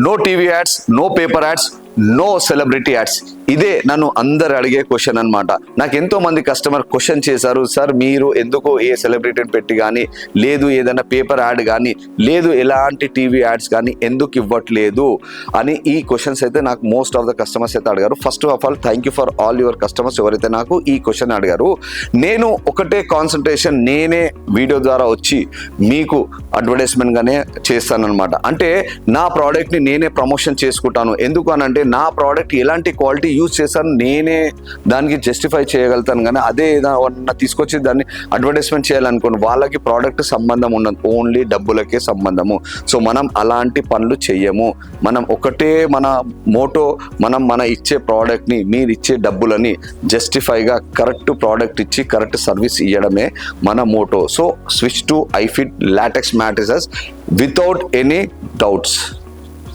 No TV ads, no paper ads, no celebrity ads. ఇదే నన్ను అందరు అడిగే క్వశ్చన్ అనమాట. నాకు ఎంతో మంది కస్టమర్ క్వశ్చన్ చేశారు, సార్ మీరు ఎందుకు ఏ సెలబ్రిటీని పెట్టి కానీ, లేదు ఏదైనా పేపర్ యాడ్ కానీ, లేదు ఎలాంటి టీవీ యాడ్స్ కానీ ఎందుకు ఇవ్వట్లేదు అని ఈ క్వశ్చన్స్ అయితే నాకు మోస్ట్ ఆఫ్ ద కస్టమర్స్ అయితే అడిగారు. First of all thank you for all your customers ఎవరైతే నాకు ఈ క్వశ్చన్ అడిగారు. నేను ఒకటే కాన్సన్ట్రేషన్, నేనే వీడియో ద్వారా వచ్చి మీకు అడ్వర్టైజ్మెంట్గానే చేస్తానన్నమాట. అంటే నా ప్రోడక్ట్ని నేనే ప్రమోషన్ చేసుకుంటాను. ఎందుకు అని అంటే నా ప్రోడక్ట్ ఎలాంటి క్వాలిటీ యూజ్ చేశాను నేనే దానికి జస్టిఫై చేయగలుగుతాను. కానీ అదే ఏదైనా తీసుకొచ్చి దాన్ని అడ్వర్టైజ్మెంట్ చేయాలనుకోండి, వాళ్ళకి ప్రోడక్ట్ సంబంధం ఉండదు, ఓన్లీ డబ్బులకే సంబంధము. సో మనం అలాంటి పనులు చెయ్యము. మనం ఒకటే మన మోటో, మన ఇచ్చే ప్రోడక్ట్ని, మీరు ఇచ్చే డబ్బులని జస్టిఫైగా కరెక్ట్ ప్రోడక్ట్ ఇచ్చి కరెక్ట్ సర్వీస్ ఇవ్వడమే మన motto. So switch to iFit latex mattresses without any doubts.